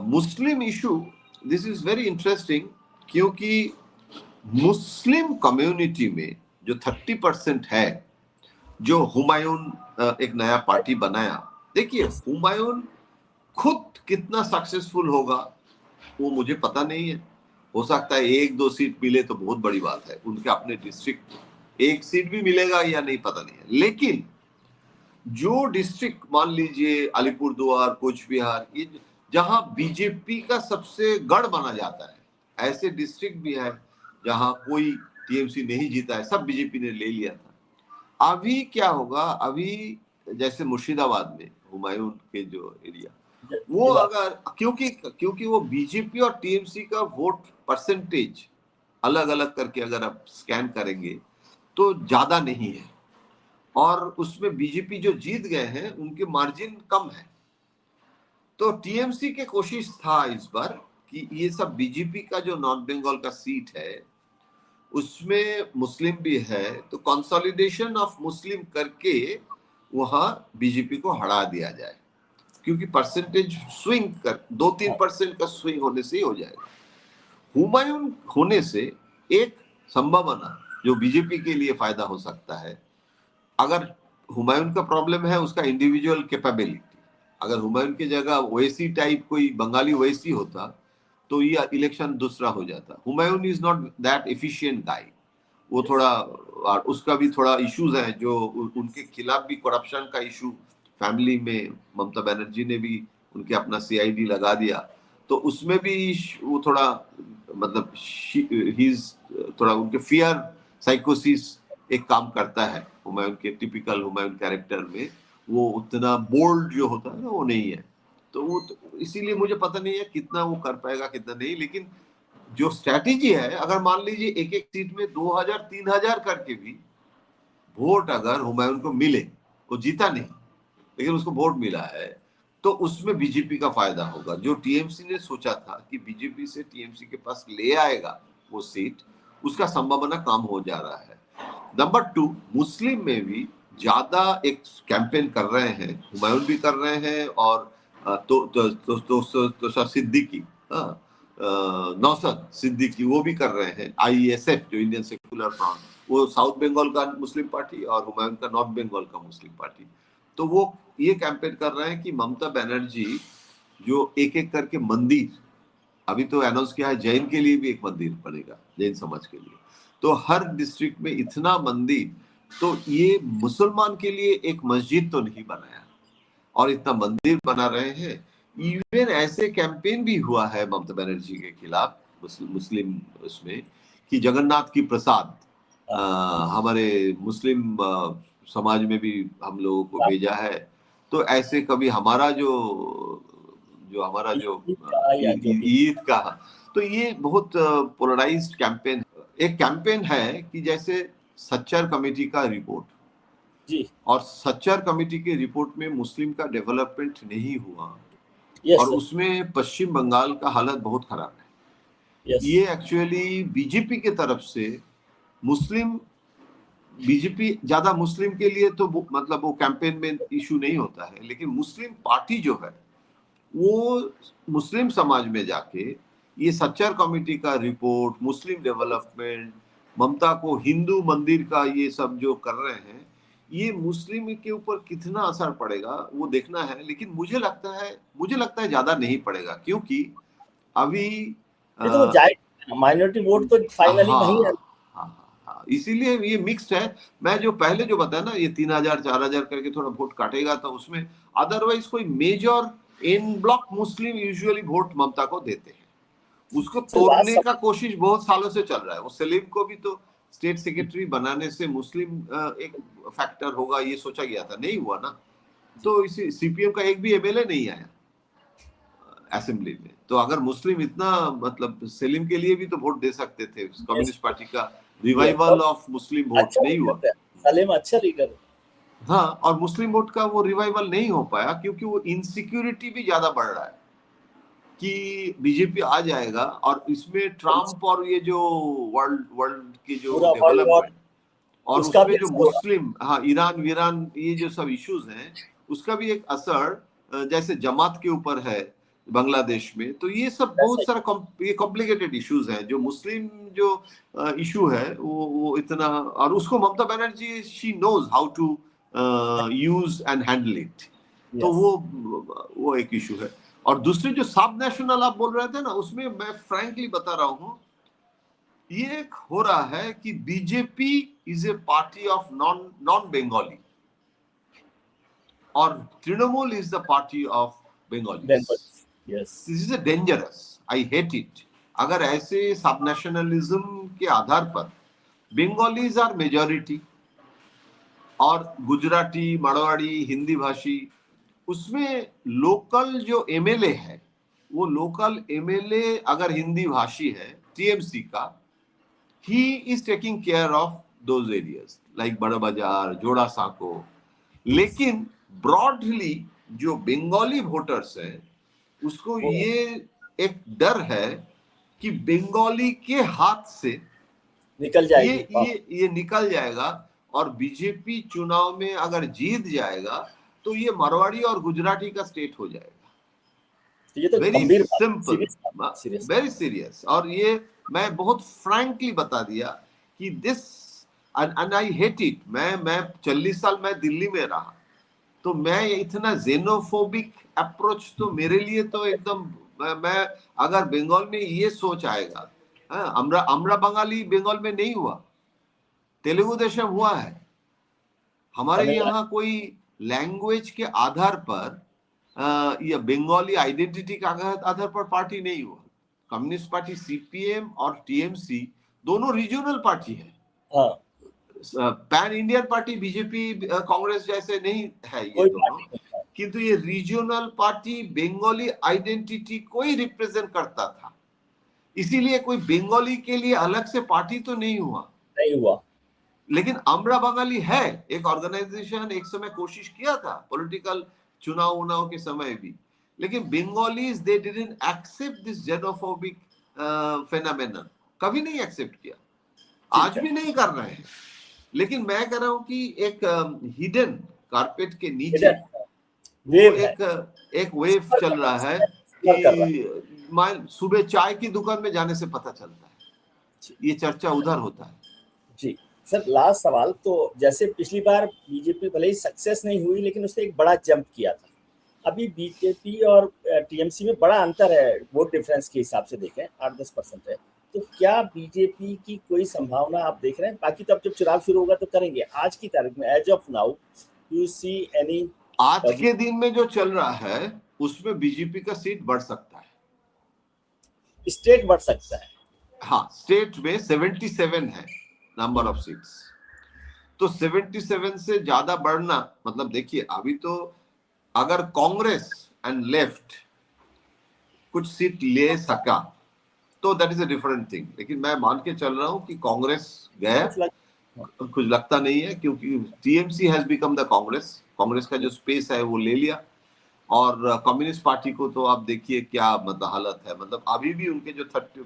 Muslim issue, this is very interesting, क्योंकि मुस्लिम कम्युनिटी में जो 30% है, जो हुमायूं एक नया पार्टी बनाया, देखिए हुमायूं खुद कितना सक्सेसफुल होगा वो मुझे पता नहीं है। हो सकता है 1-2 सीट मिले तो बहुत बड़ी बात है, उनके अपने डिस्ट्रिक्ट 1 सीट भी मिलेगा या नहीं पता नहीं है। लेकिन जो डिस्ट्रिक्ट मान लीजिए अलीपुरद्वार, कूच बिहार, ये जहां बीजेपी का सबसे गढ़ माना जाता है, ऐसे डिस्ट्रिक्ट भी है जहां कोई टीएमसी नहीं जीता है, सब बीजेपी ने ले लिया था। अभी क्या होगा, अभी जैसे मुर्शिदाबाद में हुमायूं के जो एरिया, वो अगर क्योंकि वो बीजेपी और टीएमसी का वोट परसेंटेज अलग अलग करके अगर आप स्कैन करेंगे तो ज्यादा नहीं है, और उसमें बीजेपी जो जीत गए हैं उनके मार्जिन कम है। तो टीएमसी के कोशिश था इस बार कि ये सब बीजेपी का जो नॉर्थ बंगाल का सीट है उसमें मुस्लिम भी है, तो कंसोलिडेशन ऑफ मुस्लिम करके वहां बीजेपी को हरा दिया जाए, क्योंकि परसेंटेज स्विंग कर 2-3% का स्विंग होने से ही हो जाएगा। हुमायूं होने से एक संभावना जो बीजेपी के लिए फायदा हो सकता है, अगर हुमायूं का प्रॉब्लम है उसका इंडिविजुअल कैपेबिलिटी, अगर हुमायूं की जगह ओवैसी टाइप कोई बंगाली ओवैसी होता तो ये इलेक्शन दूसरा हो जाता। Humayun is not that efficient guy, वो थोड़ा, और उसका भी थोड़ा इश्यूज है, जो उनके खिलाफ भी करप्शन का इशू फैमिली में, ममता बनर्जी ने भी उनके अपना सीआईडी लगा दिया, तो उसमें भी वो थोड़ा मतलब थोड़ा उनके फियर साइकोसिस एक काम करता है। हुमायूं के टिपिकल हुमायूं कैरेक्टर में वो उतना बोल्ड जो होता है ना वो नहीं है, तो वो इसीलिए मुझे पता नहीं है कितना वो कर पाएगा कितना नहीं। लेकिन जो स्ट्रैटेजी है, अगर मान लीजिए एक एक सीट में 2000-3000 करके भी वोट अगर हुमायूं को मिले, वो जीता नहीं लेकिन उसको वोट मिला है, तो उसमें बीजेपी का फायदा होगा। जो टीएमसी ने सोचा था कि बीजेपी से टीएमसी के पास ले आएगा वो सीट, उसका संभावना कम हो जा रहा है। नंबर 2, मुस्लिम में भी ज्यादा एक कैंपेन कर रहे हैं, हुमायूं भी कर रहे हैं, और तो सिद्दीकी, नौसद सिद्दीकी वो भी कर रहे हैं। आईएसएफ जो इंडियन सेक्युलर फ्रंट, वो साउथ बंगाल का मुस्लिम पार्टी, और हुमायूं का नॉर्थ बंगाल का मुस्लिम पार्टी, तो वो ये कैंपेन कर रहे हैं कि ममता बनर्जी जो एक एक करके मंदिर, अभी तो अनाउंस किया है जैन के लिए भी एक मंदिर बनेगा, जैन समाज के लिए, तो हर डिस्ट्रिक्ट में इतना मंदिर, तो ये मुसलमान के लिए एक मस्जिद तो नहीं बनाया और इतना मंदिर बना रहे हैं। इवन ऐसे कैंपेन भी हुआ है ममता बनर्जी के खिलाफ मुस्लिम उसमें, कि जगन्नाथ की प्रसाद हमारे मुस्लिम समाज में भी हम लोगों को भेजा है। तो ऐसे कभी हमारा जो हमारा जो ईद का, तो ये बहुत पोलराइज्ड कैंपेन। एक कैंपेन है कि जैसे सच्चर कमेटी का रिपोर्ट जी, और सच्चर कमेटी के रिपोर्ट में मुस्लिम का डेवलपमेंट नहीं हुआ, और उसमें पश्चिम बंगाल का हालत बहुत खराब है। ये एक्चुअली बीजेपी के तरफ से मुस्लिम, बीजेपी ज्यादा मुस्लिम के लिए तो मतलब वो कैंपेन में इशू नहीं होता है, लेकिन मुस्लिम पार्टी जो है वो मुस्लिम समाज में जाके ये सच्चर कमेटी का रिपोर्ट, मुस्लिम डेवलपमेंट, ममता को हिंदू मंदिर का ये सब जो कर रहे हैं, ये मुस्लिम के ऊपर कितना असर पड़ेगा वो देखना है। लेकिन मुझे लगता है ज्यादा नहीं पड़ेगा, क्योंकि अभी माइनॉरिटी वोट तो फाइनली नहीं है। इसीलिए ये मिक्स्ड है। मैं जो पहले जो बताया ना, ये 3000-4000 करके थोड़ा वोट काटेगा, तो उसमें अदरवाइज कोई measure in block Muslim usually vote ममता को देते हैं, उसको तोड़ने का कोशिश बहुत सालों से चल रहा है। वो सलीम को भी तो स्टेट सेक्रेटरी बनाने से मुस्लिम एक फैक्टर होगा ये सोचा गया था, नहीं हुआ ना, तो इसी सीपीएम का एक भी एमएलए नहीं आया असेंबली में। तो अगर मुस्लिम इतना, मतलब सलीम के लिए भी तो वोट दे सकते थे, कम्युनिस्ट पार्टी का रिवाइवल ऑफ मुस्लिम वोट नहीं हुआ। सलीम अच्छा लीडर, हाँ, और मुस्लिम वोट का वो रिवाइवल नहीं हो पाया, क्योंकि वो इनसिक्योरिटी भी ज्यादा बढ़ रहा है कि बीजेपी आ जाएगा, और इसमें ट्रम्प और ये जो वर्ल्ड की जो डेवलपमेंट, और उसमें जो मुस्लिम, हाँ, ईरान वीरान, ये जो सब इश्यूज हैं, उसका भी एक असर जैसे जमात के ऊपर है बांग्लादेश में, तो ये सब बहुत सारा ये कॉम्प्लिकेटेड इश्यूज हैं। जो मुस्लिम जो इशू है वो इतना, और उसको Mamata Banerjee she knows how to use and handle it, तो वो एक इशू है। और दूसरी जो सब नेशनल आप बोल रहे थे ना, उसमें मैं फ्रैंकली बता रहा हूँ, ये एक हो रहा है कि BJP is a party of non Bengali और Trinamool is the party of Bengali. Yes. This is a dangerous, I hate it। अगर ऐसे सब नेशनलिज्म के आधार पर बंगालीज आर मेजॉरिटी और गुजराती, मारवाड़ी, हिंदी भाषी, उसमें लोकल जो एमएलए है, वो लोकल एमएलए अगर हिंदी भाषी है टीएमसी का, he is taking care of those areas like बड़ा बाजार, जोड़ा साको। लेकिन ब्रॉडली जो बंगाली वोटर्स है उसको ये एक डर है कि बंगाली के हाथ से निकल जाएगी, ये निकल जाएगा, और बीजेपी चुनाव में अगर जीत जाएगा तो ये मारवाड़ी और गुजराती का स्टेट हो जाएगा। ये तो वेरी सिंपल, वेरी सीरियस। और ये मैं बहुत फ्रैंकली बता दिया कि this, and I hate it. मैं 40 साल मैं दिल्ली में रहा, तो मैं इतना जेनोफोबिक अप्रोच तो मेरे लिए तो एकदम, मैं अगर बंगाल में ये सोच आएगा, हमरा बंगाली बंगाल में नहीं हुआ, तेलुगु देशम हुआ है। हमारे यहाँ कोई लैंग्वेज के आधार पर या बंगाली आइडेंटिटी के आधार पर पार्टी नहीं हुआ। कम्युनिस्ट पार्टी सीपीएम और टीएमसी दोनों रीजनल पार्टी है। Pan Indian party BJP Congress जैसे नहीं है ये दोनों, किंतु ये रीजनल पार्टी बंगाली आइडेंटिटी को ही रिप्रेजेंट करता था। इसीलिए कोई बंगाली के लिए अलग से पार्टी तो नहीं हुआ। लेकिन अमरा बंगाली है एक ऑर्गेनाइजेशन, एक समय कोशिश किया था पॉलिटिकल चुनाव के समय भी, लेकिन Bengalis they didn't accept this xenophobic phenomenon, कभी नहीं एक्सेप्ट किया, आज भी नहीं कर रहे हैं। लेकिन मैं कह रहा हूं कि एक हिडन कारपेट के नीचे एक वेव चल रहा है कि सुबह चाय की दुकान में जाने से पता चलता है, ये चर्चा उधर होता है। जी सर, लास्ट सवाल, तो जैसे पिछली बार बीजेपी भले ही सक्सेस नहीं हुई, लेकिन उसने एक बड़ा जंप किया था। अभी बीजेपी और टीएमसी में बड़ा अंतर है, वोट डिफरेंस के हिसाब से देखें 8-10% है, तो क्या बीजेपी की कोई संभावना आप देख रहे हैं? बाकी तो अब जब चुनाव शुरू होगा तो करेंगे, आज की तारीख में as of now you see any? आज के दिन में जो चल रहा है उसमें बीजेपी का सीट बढ़ सकता है, स्टेट बढ़ सकता है। हाँ, स्टेट में 77 है नंबर ऑफ सीट्स, तो 77 से ज्यादा बढ़ना मतलब, देखिए अभी तो अगर कांग्रेस एंड लेफ्ट कुछ सीट ले सका तो that is a different thing. लेकिन मैं मान के चल रहा हूं कि कांग्रेस गया, कुछ लगता नहीं है, क्योंकि TMC has become the Congress का जो स्पेस है वो ले लिया। और कम्युनिस्ट पार्टी को तो आप देखिए क्या मतलब हालत है, मतलब अभी भी उनके जो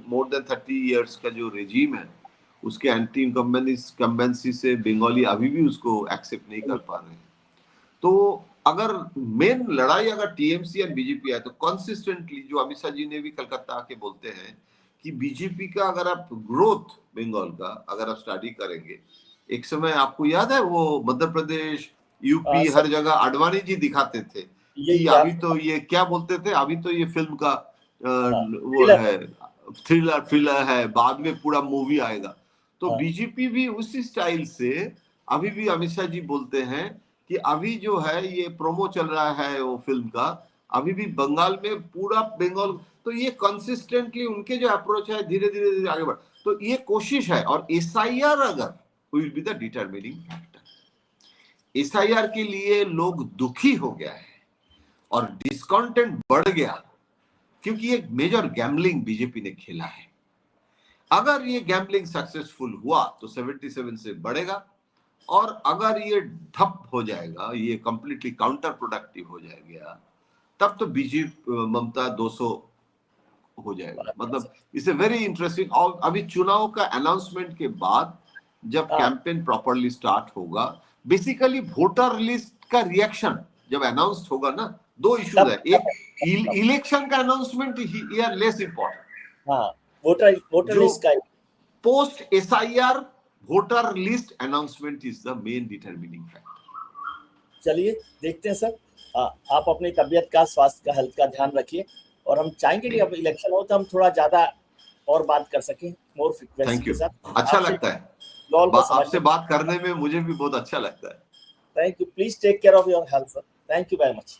मोर देन 30 इयर्स का जो रेजीम है उसके एंटी इनकम्बेंसी से बंगाली अभी भी उसको एक्सेप्ट नहीं कर पा रहे हैं। तो अगर मेन लड़ाई अगर टीएमसी एंड बीजेपी है, तो कंसिस्टेंटली जो अमित शाह जी ने भी कलकत्ता आके बोलते हैं कि बीजेपी का अगर आप ग्रोथ बंगाल का अगर आप स्टडी करेंगे, एक समय आपको याद है वो मध्य प्रदेश, यूपी, हर जगह आडवाणी जी दिखाते थे कि अभी तो ये क्या बोलते थे, अभी तो ये फिल्म का वो है, थ्रिलर है, बाद में पूरा मूवी आएगा। तो बीजेपी भी उसी स्टाइल से अभी भी अमित शाह जी बोलते हैं कि अभी जो है ये प्रोमो चल रहा है वो फिल्म का, अभी भी बंगाल में पूरा बंगाल, तो ये कंसिस्टेंटली उनके जो अप्रोच है धीरे धीरे आगे बढ़, तो ये कोशिश है। और एसआईआर अगर will be the determining factor. SIR के लिए लोग दुखी हो गया है और डिस्कॉन्टेंट बढ़ गया, क्योंकि एक मेजर गैम्बलिंग बीजेपी ने खेला है। अगर ये गैम्बलिंग सक्सेसफुल हुआ तो 77 से बढ़ेगा, और अगर ये ठप हो जाएगा, ये कंप्लीटली काउंटर प्रोडक्टिव हो जाएगा, तब तो बीजेपी ममता 200 हो जाएगा। मतलब इट्स ए वेरी इंटरेस्टिंग। और अभी चुनाव का अनाउंसमेंट के बाद जब कैंपेन प्रॉपरली स्टार्ट होगा, बेसिकली वोटर लिस्ट का रिएक्शन जब अनाउंस होगा ना, दो इश्यूज है, एक इलेक्शन का अनाउंसमेंट हियर लेस इंपॉर्टेंट, हाँ वोटर लिस्ट का post SIR voter list announcement is the main determining factor. चलिए देखते हैं सर, आप अपनी तबीयत का, स्वास्थ्य का, हेल्थ का ध्यान रखिए, और हम चाहेंगे कि अब इलेक्शन हो तो हम थोड़ा ज्यादा और बात कर सकें, मोर फ्रीक्वेंसी के साथ। अच्छा लगता है आपसे बात करने में, मुझे भी बहुत अच्छा लगता है। Thank you, please take care of your health sir, thank you very much.